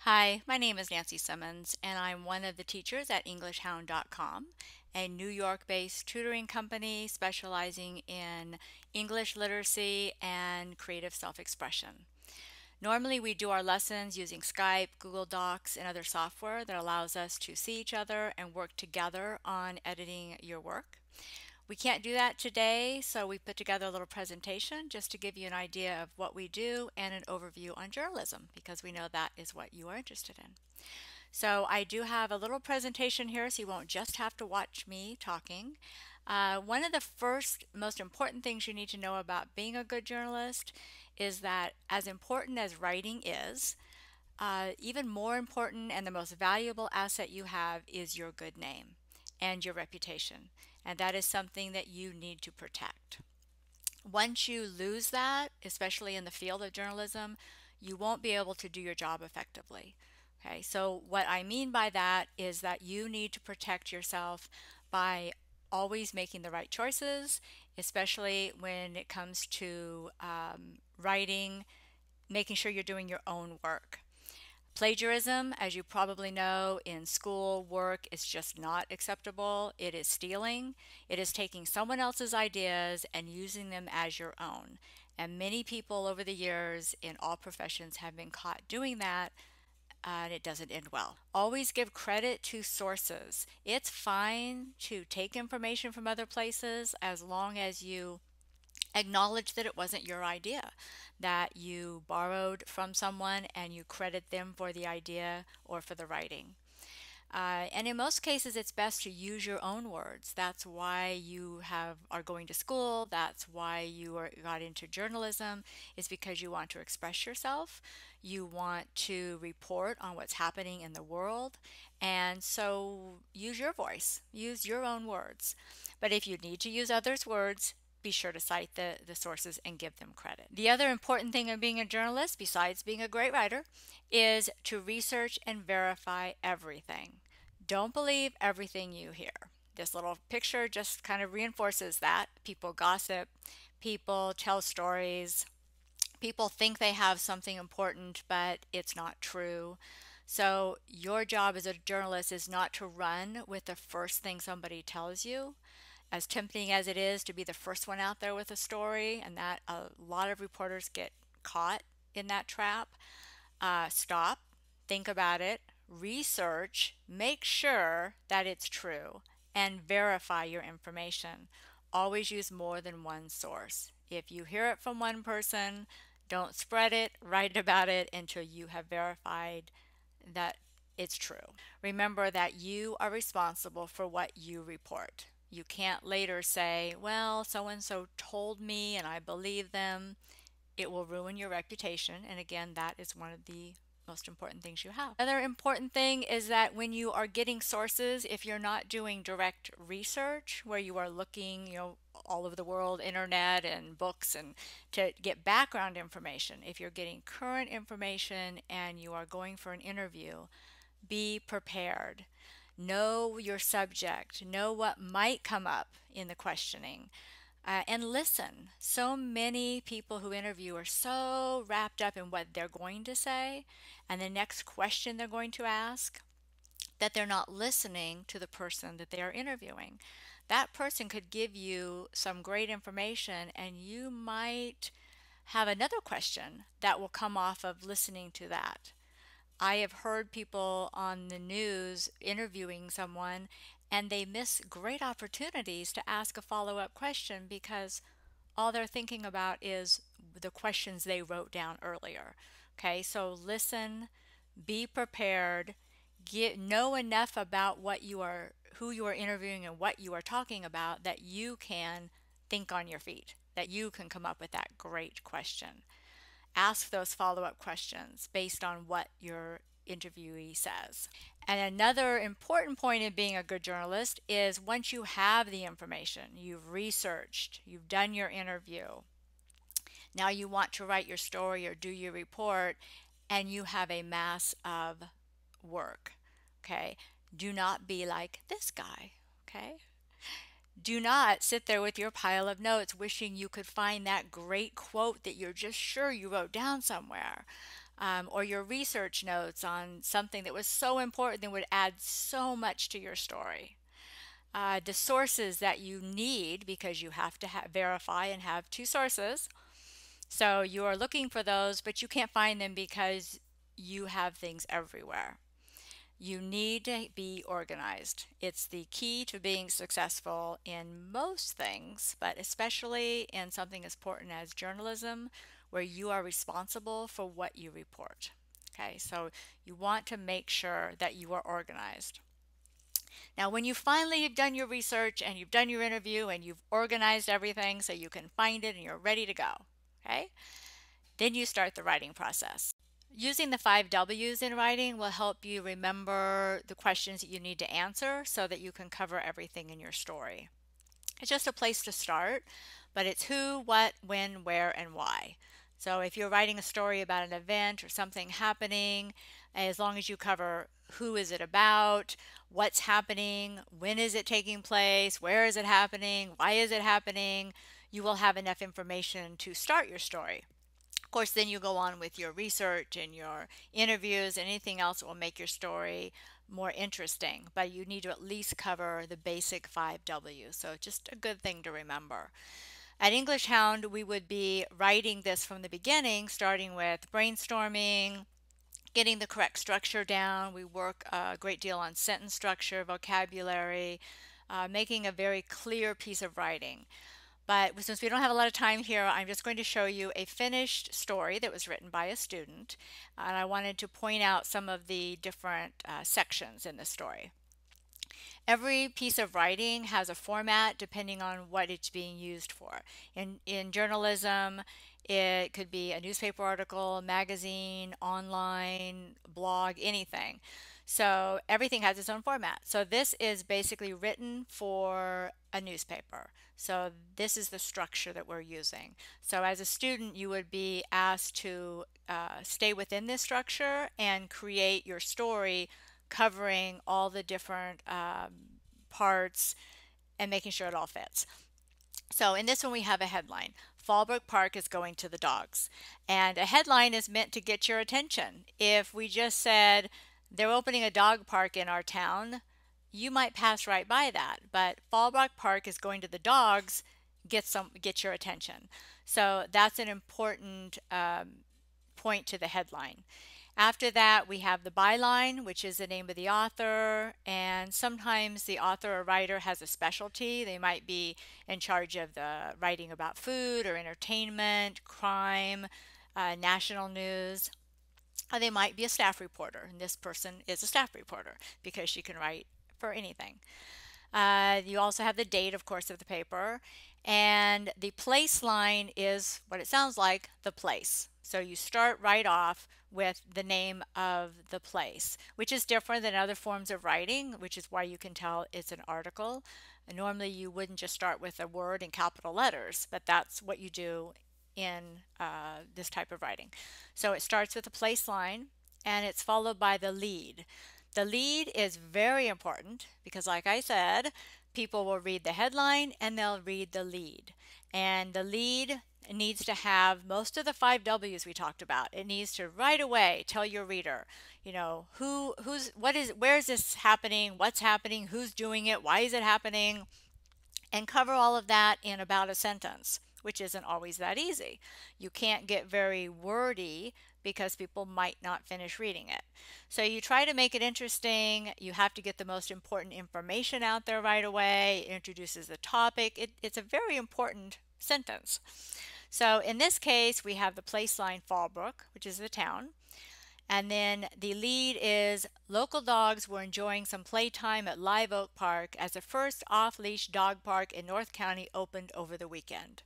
Hi, my name is Nancy Simmons, and I'm one of the teachers at EnglishHound.com, a New York-based tutoring company specializing in English literacy and creative self-expression. Normally, we do our lessons using Skype, Google Docs, and other software that allows us to see each other and work together on editing your work. We can't do that today, so we put together a little presentation just to give you an idea of what we do and an overview on journalism because we know that is what you are interested in. So I do have a little presentation here so you won't just have to watch me talking. One of the first most important things you need to know about being a good journalist is that as important as writing is, even more important and the most valuable asset you have is your good name and your reputation. And that is something that you need to protect. Once you lose that, especially in the field of journalism, you won't be able to do your job effectively. Okay, so what I mean by that is that you need to protect yourself by always making the right choices, especially when it comes to writing, making sure you're doing your own work. Plagiarism, as you probably know, in school, work is just not acceptable. It is stealing. It is taking someone else's ideas and using them as your own. And many people over the years in all professions have been caught doing that, and it doesn't end well. Always give credit to sources. It's fine to take information from other places as long as you acknowledge that it wasn't your idea, that you borrowed from someone and you credit them for the idea or for the writing. And in most cases, it's best to use your own words. That's why are going to school. That's why got into journalism, is because you want to express yourself. You want to report on what's happening in the world. And so use your voice, use your own words. But if you need to use others' words, be sure to cite the sources and give them credit. The other important thing of being a journalist, besides being a great writer, is to research and verify everything. Don't believe everything you hear. This little picture just kind of reinforces that. People gossip, people tell stories, people think they have something important, but it's not true. So, your job as a journalist is not to run with the first thing somebody tells you, as tempting as it is to be the first one out there with a story, and that a lot of reporters get caught in that trap. Stop, think about it, research, make sure that it's true, and verify your information. Always use more than one source. If you hear it from one person, don't spread it, write about it until you have verified that it's true. Remember that you are responsible for what you report. You can't later say, well, so and so told me and I believe them. It will ruin your reputation. And again, that is one of the most important things you have. Another important thing is that when you are getting sources, if you're not doing direct research where you are looking, all over the world, internet and books, and to get background information, if you're getting current information and you are going for an interview, be prepared. Know your subject. Know what might come up in the questioning. And listen. So many people who interview are so wrapped up in what they're going to say and the next question they're going to ask that they're not listening to the person that they are interviewing. That person could give you some great information, and you might have another question that will come off of listening to that. I have heard people on the news interviewing someone and they miss great opportunities to ask a follow-up question because all they're thinking about is the questions they wrote down earlier. Okay, so listen, be prepared, know enough about who you are interviewing and what you are talking about that you can think on your feet, that you can come up with that great question. Ask those follow-up questions based on what your interviewee says. And another important point in being a good journalist is once you have the information, you've researched, you've done your interview, now you want to write your story or do your report, and you have a mass of work. Okay? Do not be like this guy. Okay? Do not sit there with your pile of notes wishing you could find that great quote that you're just sure you wrote down somewhere. or your research notes on something that was so important that would add so much to your story. The sources that you need, because you have to verify and have two sources. So you are looking for those, but you can't find them because you have things everywhere. You need to be organized. It's the key to being successful in most things, but especially in something as important as journalism, where you are responsible for what you report. Okay, so you want to make sure that you are organized. Now, when you finally have done your research and you've done your interview and you've organized everything so you can find it and you're ready to go, okay, then you start the writing process. Using the 5 W's in writing will help you remember the questions that you need to answer so that you can cover everything in your story. It's just a place to start, but it's who, what, when, where, and why. So if you're writing a story about an event or something happening, as long as you cover who is it about, what's happening, when is it taking place, where is it happening, why is it happening, you will have enough information to start your story. Of course, then you go on with your research and your interviews and anything else that will make your story more interesting. But you need to at least cover the basic 5 W's. So just a good thing to remember. At English Hound, we would be writing this from the beginning, starting with brainstorming, getting the correct structure down. We work a great deal on sentence structure, vocabulary, making a very clear piece of writing. But since we don't have a lot of time here, I'm just going to show you a finished story that was written by a student. And I wanted to point out some of the different sections in the story. Every piece of writing has a format depending on what it's being used for. In journalism, it could be a newspaper article, magazine, online, blog, anything. So everything has its own format. So this is basically written for a newspaper. So this is the structure that we're using. So as a student, you would be asked to stay within this structure and create your story covering all the different parts and making sure it all fits. So in this one we have a headline. Fallbrook Park is going to the dogs. And a headline is meant to get your attention. If we just said they're opening a dog park in our town, you might pass right by that. But Fallbrook Park is going to the dogs, get your attention. So that's an important point to the headline. After that, we have the byline, which is the name of the author, and sometimes the author or writer has a specialty. They might be in charge of the writing about food or entertainment, crime, national news. Or they might be a staff reporter, and this person is a staff reporter because she can write for anything. You also have the date, of course, of the paper, and the place line is what it sounds like, the place. So you start right off with the name of the place, which is different than other forms of writing, which is why you can tell it's an article. And normally you wouldn't just start with a word in capital letters, but that's what you do in this type of writing. So it starts with a place line and it's followed by the lead. The lead is very important because, like I said, people will read the headline and they'll read the lead. And the lead needs to have most of the 5 W's we talked about. It needs to right away tell your reader, you know, where is this happening, what's happening, who's doing it, why is it happening, and cover all of that in about a sentence, which isn't always that easy. You can't get very wordy because people might not finish reading it. So you try to make it interesting. You have to get the most important information out there right away. It introduces the topic. It's a very important sentence. So in this case, we have the place line Fallbrook, which is the town. And then the lead is local dogs were enjoying some playtime at Live Oak Park as the first off-leash dog park in North County opened over the weekend.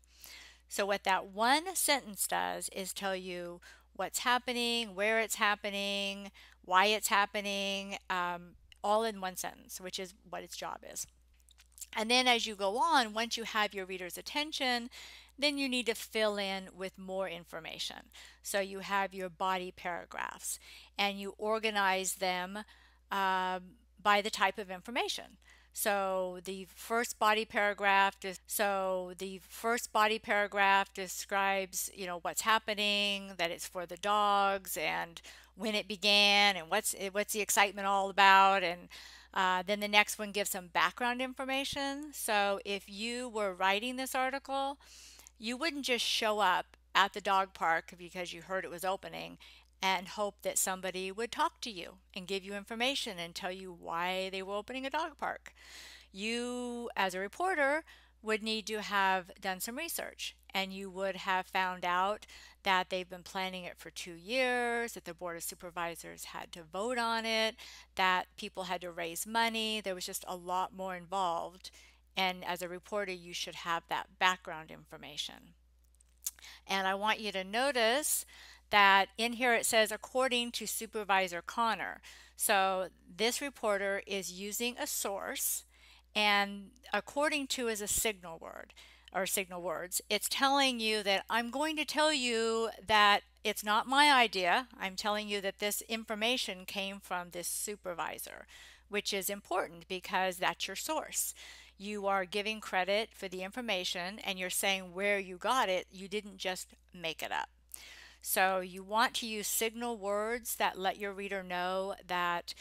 So what that one sentence does is tell you what's happening, where it's happening, why it's happening, all in one sentence, which is what its job is. And then as you go on, once you have your reader's attention, then you need to fill in with more information. So you have your body paragraphs and you organize them by the type of information. So the first body paragraph describes, what's happening, that it's for the dogs and when it began and what's the excitement all about, and then the next one gives some background information. So if you were writing this article, you wouldn't just show up at the dog park because you heard it was opening and hope that somebody would talk to you and give you information and tell you why they were opening a dog park. You, as a reporter, would need to have done some research, and you would have found out that they've been planning it for 2 years, that the Board of Supervisors had to vote on it, that people had to raise money. There was just a lot more involved. And as a reporter, you should have that background information. And I want you to notice that in here it says, according to Supervisor Connor. So this reporter is using a source, and according to is a signal word or signal words. It's telling you that I'm going to tell you that it's not my idea. I'm telling you that this information came from this supervisor, which is important because that's your source. You are giving credit for the information and you're saying where you got it. You didn't just make it up. So you want to use signal words that let your reader know that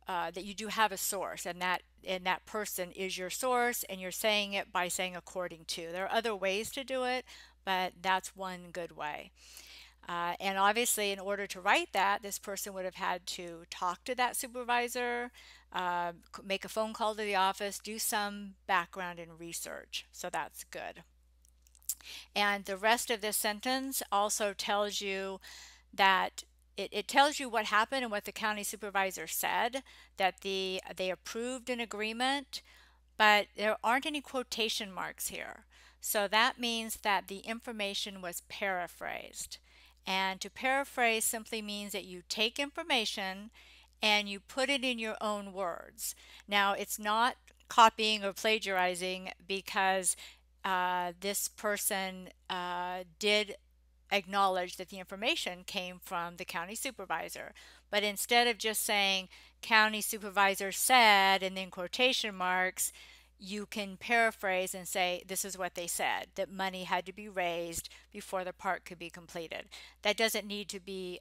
that you do have a source, and that person is your source, and you're saying it by saying according to. There are other ways to do it, but that's one good way. And obviously, in order to write that, this person would have had to talk to that supervisor, make a phone call to the office, do some background and research. So that's good. And the rest of this sentence also tells you that it tells you what happened and what the county supervisor said, that they approved an agreement, but there aren't any quotation marks here. So that means that the information was paraphrased. And to paraphrase simply means that you take information and you put it in your own words. Now, it's not copying or plagiarizing because this person did acknowledge that the information came from the county supervisor. But instead of just saying county supervisor said and then quotation marks, you can paraphrase and say this is what they said, that money had to be raised before the park could be completed. That doesn't need to be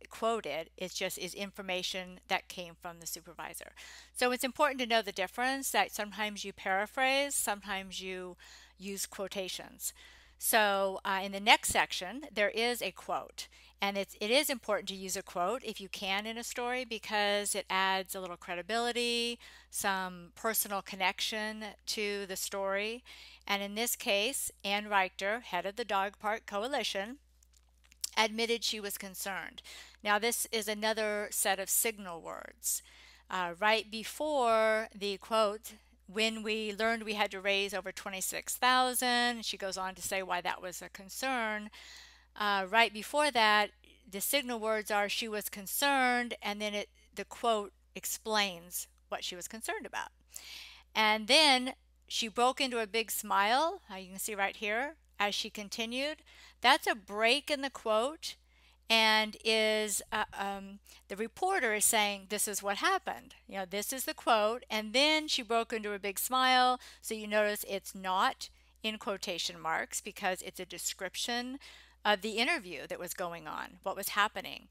quoted. It's just is information that came from the supervisor. So it's important to know the difference, that sometimes you paraphrase, sometimes you use quotations. So in the next section, there is a quote. And it is important to use a quote if you can in a story because it adds a little credibility, some personal connection to the story. And in this case, Ann Reichter, head of the Dog Park Coalition, admitted she was concerned. Now, this is another set of signal words. Right before the quote, when we learned we had to raise over 26,000, she goes on to say why that was a concern. Right before that, the signal words are she was concerned, and then the quote explains what she was concerned about. And then she broke into a big smile, you can see right here, as she continued. That's a break in the quote, and the reporter is saying this is what happened. This is the quote, and then she broke into a big smile. So you notice it's not in quotation marks because it's a description of the interview that was going on, what was happening.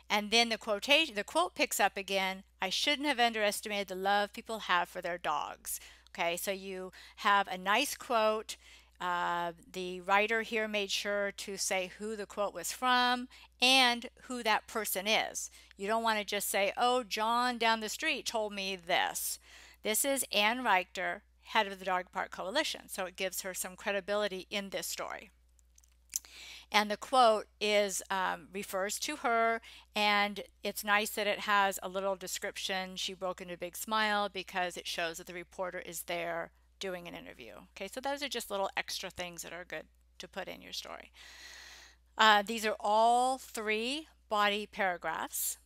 And then the quote picks up again. I shouldn't have underestimated the love people have for their dogs. Okay, so you have a nice quote. The writer here made sure to say who the quote was from and who that person is. You don't want to just say, oh, John down the street told me this. This is Ann Reichter, head of the Dog Park Coalition, so it gives her some credibility in this story. And the quote refers to her, and it's nice that it has a little description. She broke into a big smile because it shows that the reporter is there doing an interview. Okay, so those are just little extra things that are good to put in your story. These are all 3 body paragraphs.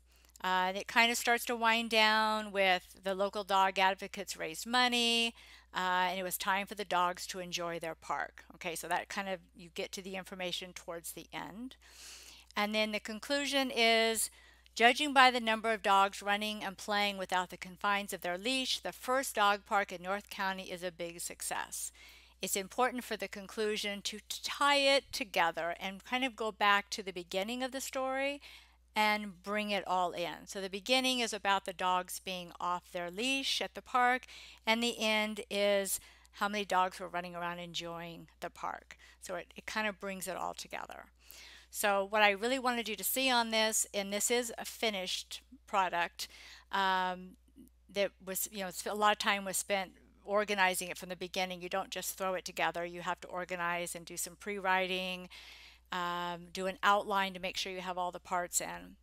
It kind of starts to wind down with the local dog advocates raised money, and it was time for the dogs to enjoy their park. Okay, so that kind of, you get to the information towards the end. And then the conclusion is Judging by the number of dogs running and playing without the confines of their leash, the first dog park in North County is a big success. It's important for the conclusion to tie it together and kind of go back to the beginning of the story and bring it all in. So the beginning is about the dogs being off their leash at the park, and the end is how many dogs were running around enjoying the park. So it kind of brings it all together. So what I really wanted you to see on this, and this is a finished product, that was, a lot of time was spent organizing it from the beginning. You don't just throw it together. You have to organize and do some pre-writing, do an outline to make sure you have all the parts in.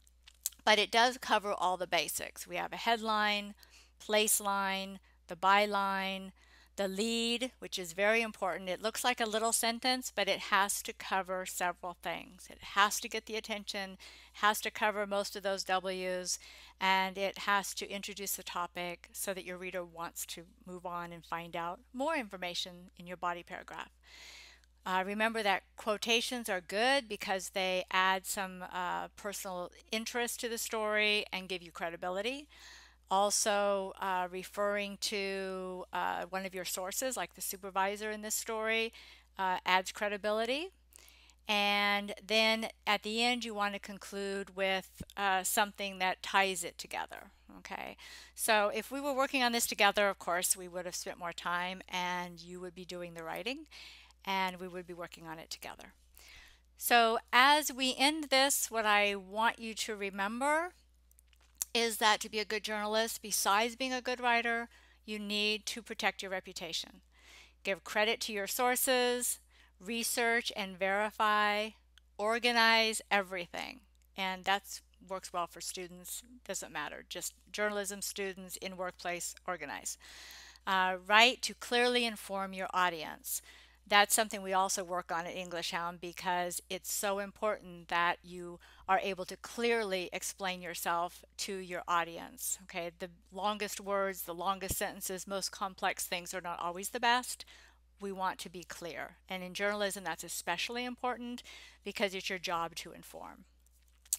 But it does cover all the basics. We have a headline, place line, the byline, the lead, which is very important. It looks like a little sentence, but it has to cover several things. It has to get the attention, has to cover most of those W's, and it has to introduce the topic so that your reader wants to move on and find out more information in your body paragraph. Remember that quotations are good because they add some personal interest to the story and give you credibility. Also, referring to one of your sources, like the supervisor in this story, adds credibility. And then at the end, you want to conclude with something that ties it together. Okay, so if we were working on this together, of course, we would have spent more time and you would be doing the writing and we would be working on it together. So as we end this, what I want you to remember is that to be a good journalist, besides being a good writer, you need to protect your reputation. Give credit to your sources, research and verify, organize everything. And that works well for students, doesn't matter, just journalism students in workplace, organize. Write to clearly inform your audience. That's something we also work on at English Hound because it's so important that you are able to clearly explain yourself to your audience. Okay, the longest words, the longest sentences, most complex things are not always the best. We want to be clear. And in journalism, that's especially important because it's your job to inform.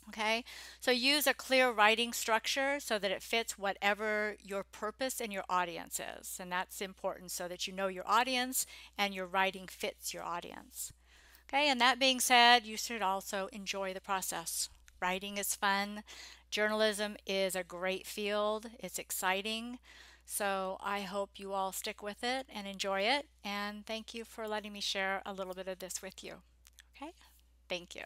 Okay, so use a clear writing structure so that it fits whatever your purpose and your audience is. And that's important so that you know your audience and your writing fits your audience. Okay, and that being said, you should also enjoy the process. Writing is fun. Journalism is a great field. It's exciting. So I hope you all stick with it and enjoy it. And thank you for letting me share a little bit of this with you. Okay, thank you.